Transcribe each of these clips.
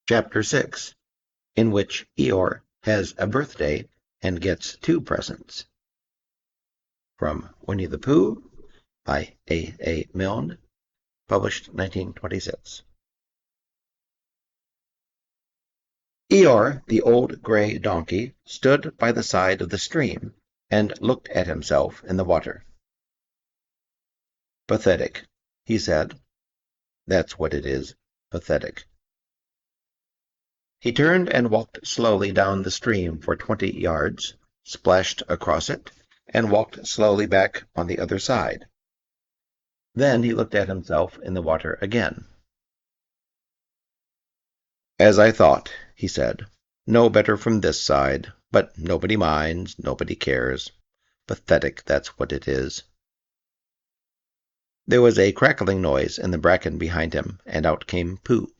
Chapter 6, in which Eeyore has a birthday and gets 2 presents. From Winnie-the-Pooh by A. Milne, published 1926. Eeyore, the old gray donkey, stood by the side of the stream and looked at himself in the water. "Pathetic," he said. "That's what it is, pathetic." He turned and walked slowly down the stream for 20 yards, splashed across it, and walked slowly back on the other side. Then he looked at himself in the water again. "As I thought," he said. "No better from this side, but nobody minds, nobody cares. Pathetic, that's what it is." There was a crackling noise in the bracken behind him, and out came Pooh.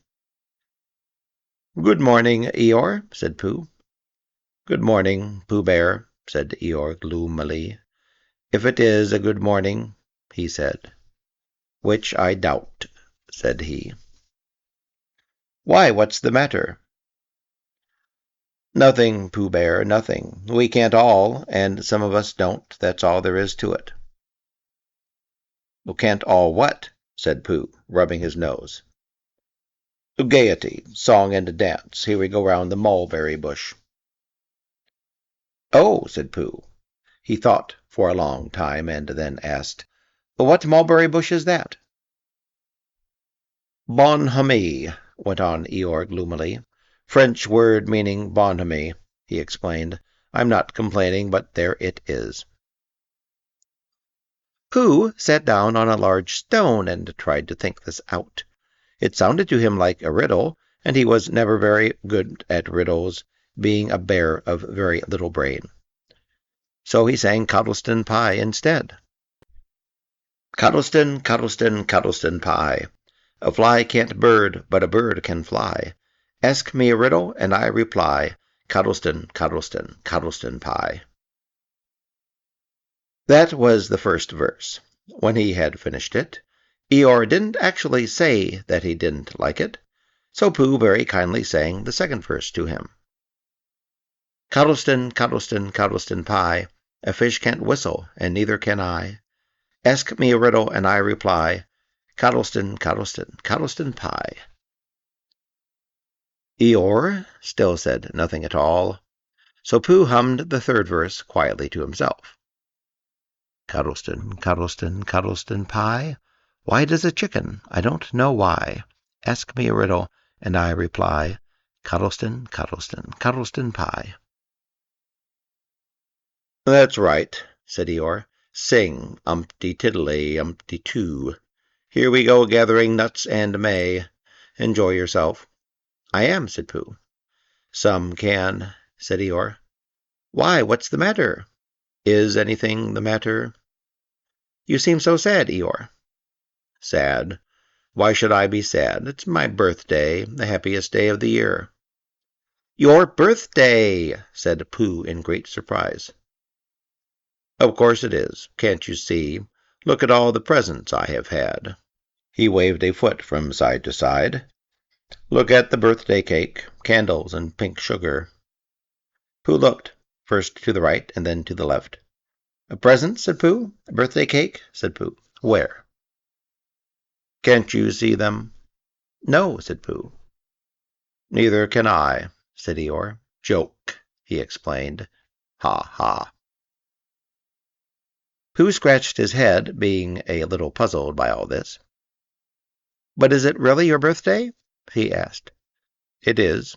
"Good morning, Eeyore," said Pooh. "Good morning, Pooh Bear," said Eeyore gloomily. "If it is a good morning," he said. "Which I doubt," said he. "Why, what's the matter?" "Nothing, Pooh Bear, nothing. We can't all, and some of us don't. That's all there is to it." "Well, can't all what?" said Pooh, rubbing his nose. "Gaiety, song and dance. Here we go round the mulberry bush." "Oh," said Pooh. He thought for a long time, and then asked, "What mulberry bush is that?" "Bonhomie," went on Eeyore gloomily. "French word meaning bonhomie," he explained. "I'm not complaining, but there it is." Pooh sat down on a large stone and tried to think this out. It sounded to him like a riddle, and he was never very good at riddles, being a bear of very little brain. So he sang Cottleston Pie instead. "Cottleston, Cottleston, Cottleston Pie. A fly can't bird, but a bird can fly. Ask me a riddle, and I reply, Cottleston, Cottleston, Cottleston Pie." That was the first verse. When he had finished it, Eeyore didn't actually say that he didn't like it, so Pooh very kindly sang the second verse to him. "Cottleston, Cottleston, Cottleston Pie, a fish can't whistle, and neither can I. Ask me a riddle, and I reply, Cottleston, Cottleston, Cottleston Pie." Eeyore still said nothing at all, so Pooh hummed the third verse quietly to himself. "Cottleston, Cottleston, Cottleston Pie. Why does a chicken? I don't know why. Ask me a riddle, and I reply, Cottleston, Cottleston, Cottleston Pie." "That's right," said Eeyore. "Sing, umpty tiddly, umpty too. Here we go gathering nuts and may. Enjoy yourself." "I am," said Pooh. "Some can," said Eeyore. "Why, what's the matter?" "Is anything the matter?" "You seem so sad, Eeyore." "Sad? Why should I be sad? It's my birthday, the happiest day of the year." "Your birthday!" said Pooh in great surprise. "Of course it is. Can't you see? Look at all the presents I have had." He waved a foot from side to side. "Look at the birthday cake, candles, and pink sugar." Pooh looked, first to the right and then to the left. "A present?" said Pooh. "A birthday cake?" said Pooh. "Where?" "Can't you see them?" "No," said Pooh. "Neither can I," said Eeyore. "Joke," he explained. "Ha, ha." Pooh scratched his head, being a little puzzled by all this. "But is it really your birthday?" he asked. "It is."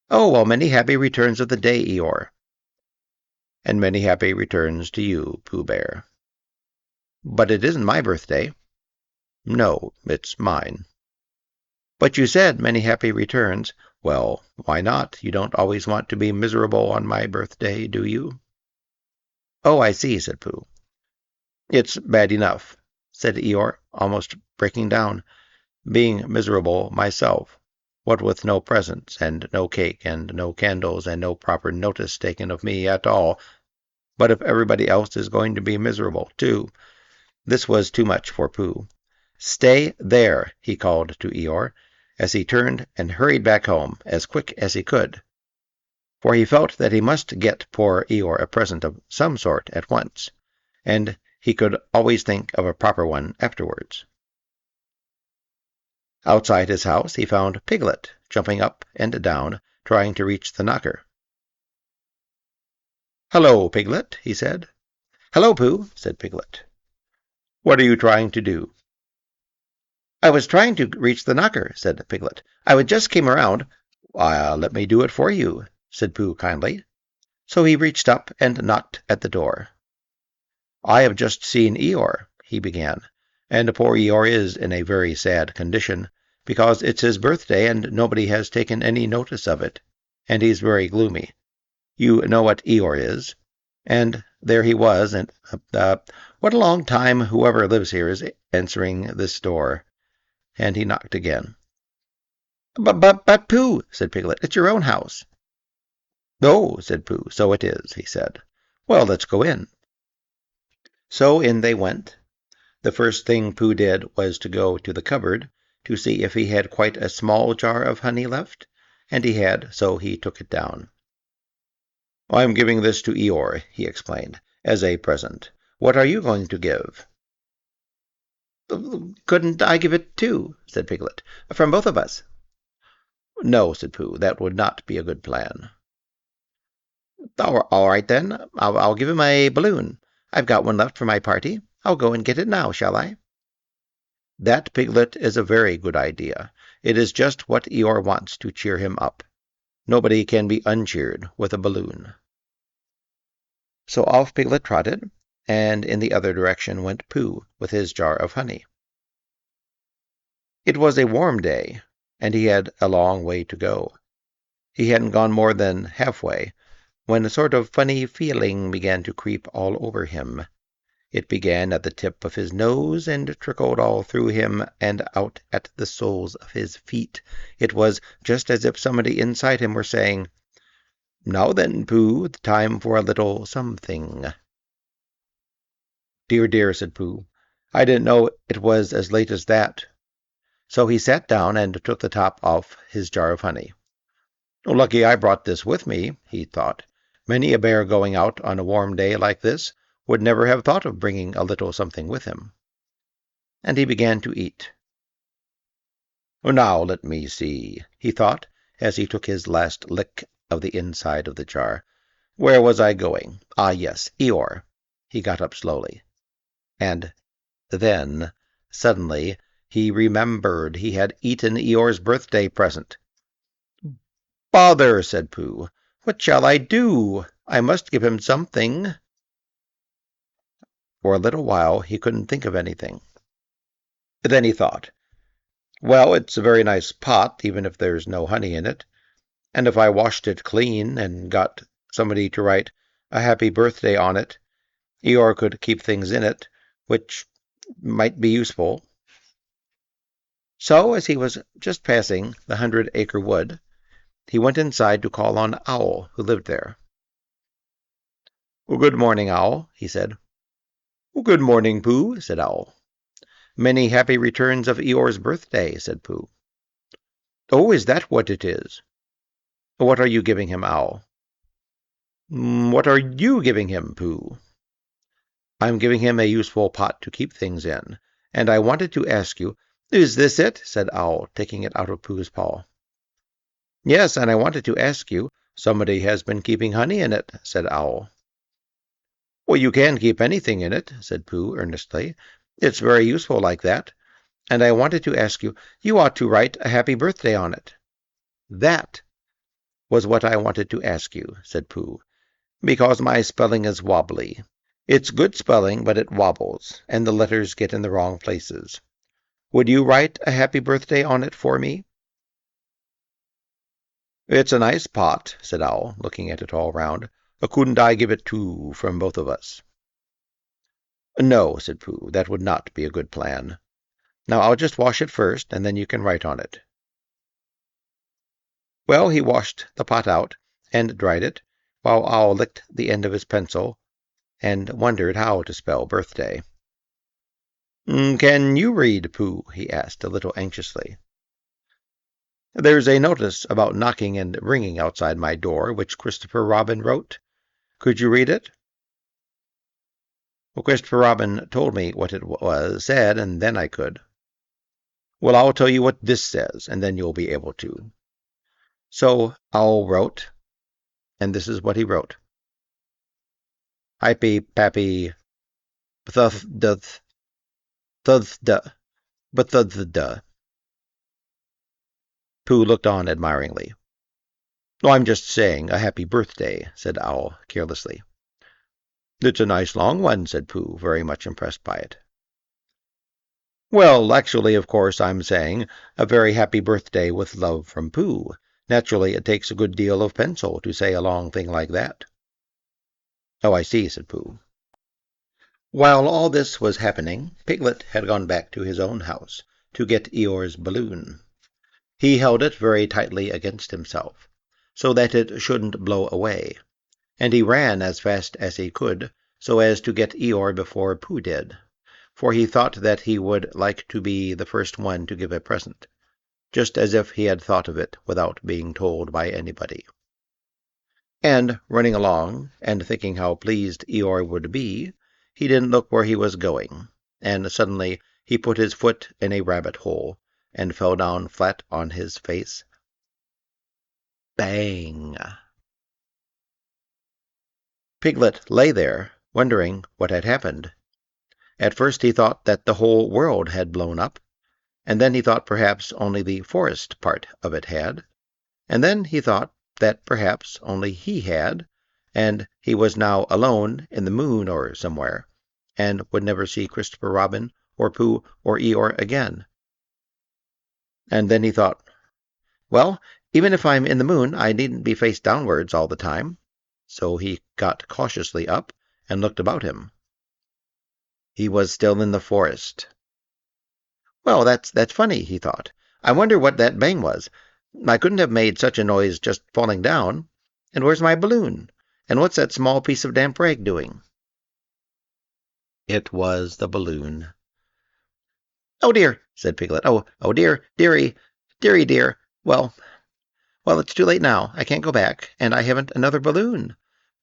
"Oh, well, many happy returns of the day, Eeyore." "And many happy returns to you, Pooh Bear." "But it isn't my birthday." "No, it's mine." "But you said many happy returns." "Well, why not? You don't always want to be miserable on my birthday, do you?" "Oh, I see," said Pooh. "It's bad enough," said Eeyore, almost breaking down, "being miserable myself, what with no presents, and no cake, and no candles, and no proper notice taken of me at all. But if everybody else is going to be miserable, too—" This was too much for Pooh. "Stay there," he called to Eeyore. as he turned and hurried back home as quick as he could, for he felt that he must get poor Eeyore a present of some sort at once, and he could always think of a proper one afterwards. Outside his house he found Piglet jumping up and down, trying to reach the knocker. "Hello, Piglet," he said. "Hello, Pooh," said Piglet. "What are you trying to do?" "I was trying to reach the knocker," said Piglet. "I just came around." "Let me do it for you," said Pooh kindly. So he reached up and knocked at the door. "I have just seen Eeyore," he began, "and poor Eeyore is in a very sad condition, because it's his birthday and nobody has taken any notice of it, and he's very gloomy. You know what Eeyore is." And there he was, and what a long time whoever lives here is answering this door. And he knocked again. But, Pooh," said Piglet, "it's your own house." "Oh," said Pooh, "so it is," he said. "Well, let's go in." So in they went. The first thing Pooh did was to go to the cupboard to see if he had quite a small jar of honey left, and he had, so he took it down. "I'm giving this to Eeyore," he explained, "as a present. What are you going to give?" "Couldn't I give it too?" said Piglet. "From both of us." "No," said Pooh, "that would not be a good plan." All right, then. I'll give him a balloon. I've got one left for my party. I'll go and get it now, shall I?" "That, Piglet, is a very good idea. It is just what Eeyore wants to cheer him up. Nobody can be uncheered with a balloon." So off Piglet trotted, and in the other direction went Pooh with his jar of honey. It was a warm day, and he had a long way to go. He hadn't gone more than halfway when a sort of funny feeling began to creep all over him. It began at the tip of his nose and trickled all through him and out at the soles of his feet. It was just as if somebody inside him were saying, "Now then, Pooh, time for a little something." "Dear, dear," said Pooh, "I didn't know it was as late as that." So he sat down and took the top off his jar of honey. "Lucky I brought this with me," he thought. "Many a bear going out on a warm day like this would never have thought of bringing a little something with him." And he began to eat. "Now let me see," he thought, as he took his last lick of the inside of the jar. "Where was I going? Ah, yes, Eeyore." He got up slowly. And then, suddenly, he remembered he had eaten Eeyore's birthday present. "Bother!" said Pooh. "What shall I do? I must give him something." For a little while he couldn't think of anything. Then he thought, "Well, it's a very nice pot, even if there's no honey in it. And if I washed it clean and got somebody to write a happy birthday on it, Eeyore could keep things in it, which might be useful." So, as he was just passing the 100-acre wood, he went inside to call on Owl, who lived there. "Good morning, Owl," he said. "Good morning, Pooh," said Owl. "Many happy returns of Eeyore's birthday," said Pooh. "Oh, is that what it is?" "What are you giving him, Owl?" "What are you giving him, Pooh?" "I'm giving him a useful pot to keep things in, and I wanted to ask you—" "Is this it?" said Owl, taking it out of Pooh's paw. "Yes, and I wanted to ask you—" "Somebody has been keeping honey in it," said Owl. "Well, you can keep anything in it," said Pooh earnestly. "It's very useful like that. And I wanted to ask you— You ought to write a happy birthday on it." "That was what I wanted to ask you," said Pooh, "because my spelling is wobbly. It's good spelling, but it wobbles, and the letters get in the wrong places. Would you write a happy birthday on it for me?" "It's a nice pot," said Owl, looking at it all round. "Couldn't I give it too, from both of us?" "No," said Pooh, "that would not be a good plan. Now I'll just wash it first, and then you can write on it." Well, he washed the pot out and dried it, while Owl licked the end of his pencil and wondered how to spell birthday. "Can you read, Pooh?" he asked, a little anxiously. There's a notice about knocking and ringing outside my door, which Christopher Robin wrote. Could you read it?" "Well, Christopher Robin told me what it said, and then I could." "Well, I'll tell you what this says, and then you'll be able to." So Owl wrote, and this is what he wrote. "Hypey pappy thuth duth thuth duh but thuth duh." Pooh looked on admiringly. "Oh, I'm just saying a happy birthday," said Owl carelessly. "It's a nice long one," said Pooh, very much impressed by it. "Well, actually, of course, I'm saying a very happy birthday with love from Pooh. Naturally, it takes a good deal of pencil to say a long thing like that." "Oh, I see," said Pooh. While all this was happening, Piglet had gone back to his own house to get Eeyore's balloon. He held it very tightly against himself, so that it shouldn't blow away, and he ran as fast as he could, so as to get Eeyore before Pooh did, for he thought that he would like to be the first one to give a present, just as if he had thought of it without being told by anybody. And running along, and thinking how pleased Eeyore would be, he didn't look where he was going, and suddenly he put his foot in a rabbit hole, and fell down flat on his face. Bang! Piglet lay there, wondering what had happened. At first he thought that the whole world had blown up, and then he thought perhaps only the forest part of it had, and then he thought that perhaps only he had, and he was now alone in the moon or somewhere, and would never see Christopher Robin or Pooh or Eeyore again. And then he thought, well, even if I'm in the moon, I needn't be face downwards all the time. So he got cautiously up and looked about him. He was still in the forest. Well, that's funny, he thought. I wonder what that bang was. I couldn't have made such a noise just falling down. And where's my balloon? And what's that small piece of damp rag doing? It was the balloon. "Oh, dear," said Piglet. Oh, dear, dearie, dearie, dear. Well, it's too late now. I can't go back, and I haven't another balloon.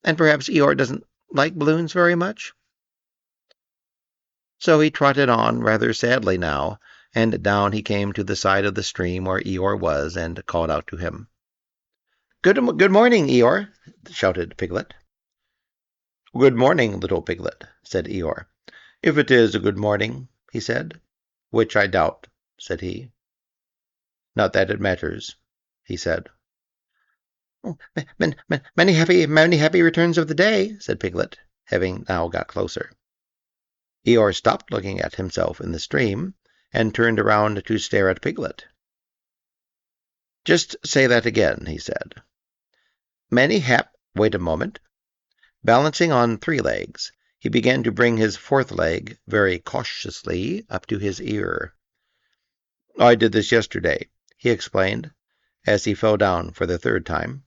And perhaps Eeyore doesn't like balloons very much." So he trotted on rather sadly now, and down he came to the side of the stream where Eeyore was, and called out to him. Good morning, Eeyore," shouted Piglet. "Good morning, little Piglet," said Eeyore. "If it is a good morning," he said. "Which I doubt," said he. "Not that it matters," he said. "Oh, many happy returns of the day," said Piglet, having now got closer. Eeyore stopped looking at himself in the stream, and turned around to stare at Piglet. "Just say that again," he said. Wait a moment." Balancing on 3 legs, he began to bring his 4th leg very cautiously up to his ear. "I did this yesterday," he explained, as he fell down for the 3rd time.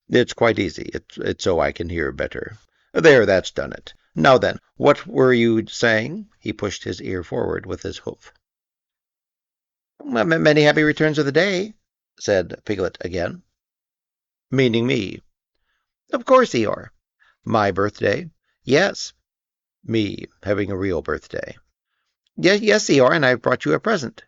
"It's quite easy. It's so I can hear better. There, that's done it. Now then, what were you saying?" He pushed his ear forward with his hoof. "Many happy returns of the day," said Piglet again. "Meaning me?" "Of course, Eeyore." "My birthday?" "Yes." "Me having a real birthday?" Yes, Eeyore, and I've brought you a present."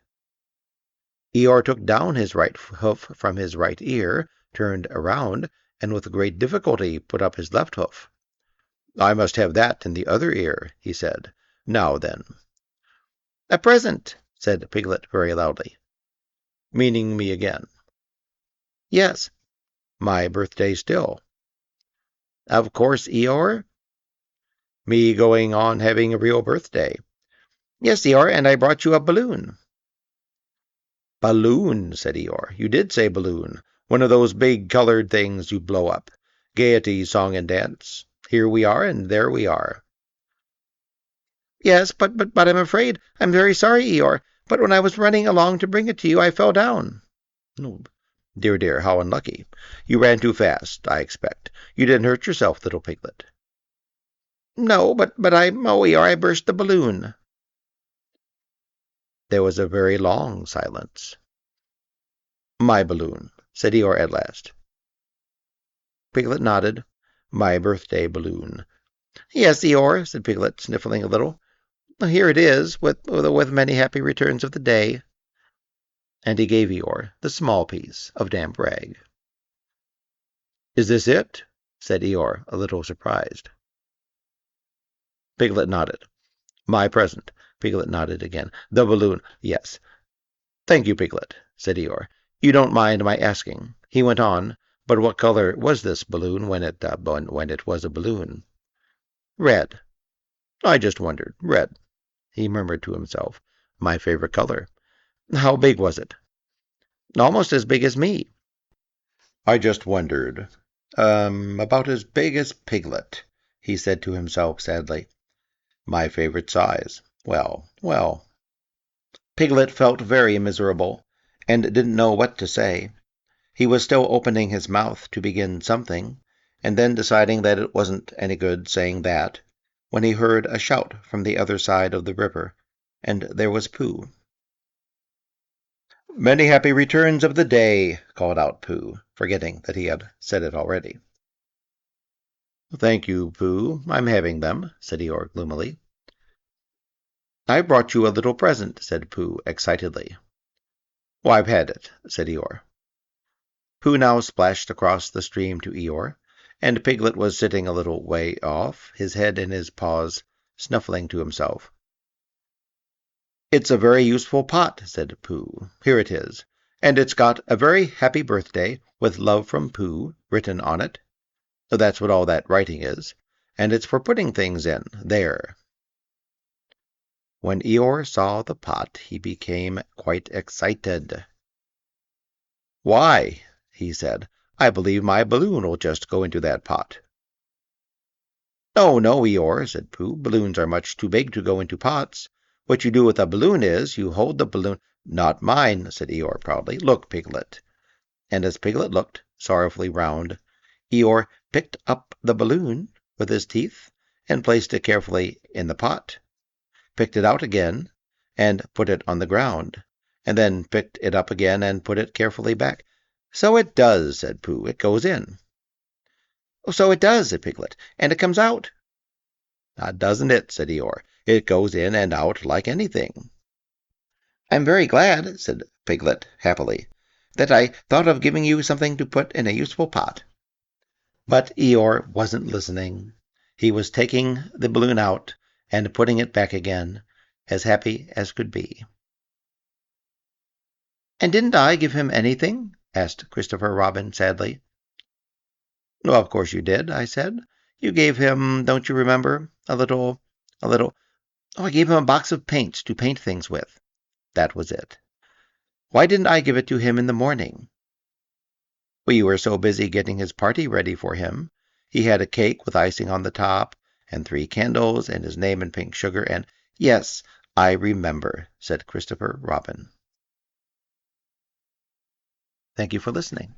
Eeyore took down his right hoof from his right ear, turned around, and with great difficulty put up his left hoof. "I must have that in the other ear," he said. "Now then." "A present," said Piglet very loudly. "Meaning me again?" "Yes." "My birthday still?" "Of course, Eeyore." "Me going on having a real birthday?" "Yes, Eeyore, and I brought you a balloon." "Balloon," said Eeyore. "You did say balloon. One of those big colored things you blow up. Gaiety, song, and dance. Here we are, and there we are." "Yes, but I'm afraid. I'm very sorry, Eeyore. But when I was running along to bring it to you, I fell down." "Oh, dear, how unlucky. You ran too fast, I expect. You didn't hurt yourself, little Piglet." "No, but Eeyore, I burst the balloon." There was a very long silence. My balloon, said Eeyore at last. Piglet nodded. My birthday balloon. Yes, Eeyore, said Piglet, sniffling a little. Here it is, with many happy returns of the day. And he gave Eeyore the small piece of damp rag. Is this it? Said Eeyore, a little surprised. Piglet nodded. My present. Piglet nodded again. The balloon. Yes. Thank you, Piglet, said Eeyore. You don't mind my asking, he went on, but what color was this balloon when it was a balloon? Red. I just wondered. Red, he murmured to himself. My favorite color. How big was it? Almost as big as me. I just wondered. About as big as Piglet, he said to himself sadly. My favorite size. Well, well. Piglet felt very miserable, and didn't know what to say. He was still opening his mouth to begin something, and then deciding that it wasn't any good saying that, when he heard a shout from the other side of the river, and there was Pooh. Many happy returns of the day, called out Pooh, forgetting that he had said it already. Thank you, Pooh. I'm having them, said Eeyore gloomily. I brought you a little present, said Pooh excitedly. Oh, I've had it, said Eeyore. Pooh now splashed across the stream to Eeyore, and Piglet was sitting a little way off, his head in his paws, snuffling to himself. It's a very useful pot, said Pooh. Here it is, and it's got a very happy birthday, with love from Pooh, written on it. That's what all that writing is, and it's for putting things in, there. When Eeyore saw the pot, he became quite excited. Why, he said, I believe my balloon will just go into that pot. Oh, no, Eeyore, said Pooh. Balloons are much too big to go into pots. What you do with a balloon is, you hold the balloon— Not mine, said Eeyore proudly. Look, Piglet. And as Piglet looked, sorrowfully round, Eeyore picked up the balloon with his teeth and placed it carefully in the pot, picked it out again and put it on the ground, and then picked it up again and put it carefully back. So it does, said Pooh. It goes in. So it does, said Piglet, and it comes out. Doesn't it, said Eeyore. It goes in and out like anything. I'm very glad, said Piglet happily, that I thought of giving you something to put in a useful pot. But Eeyore wasn't listening. He was taking the balloon out and putting it back again, as happy as could be. And didn't I give him anything? Asked Christopher Robin sadly. Well, of course you did, I said. You gave him, don't you remember, a little— Oh, I gave him a box of paints to paint things with. That was it. Why didn't I give it to him in the morning? Well, you were so busy getting his party ready for him. He had a cake with icing on the top, and 3 candles, and his name in pink sugar, and— Yes, I remember, said Christopher Robin. Thank you for listening.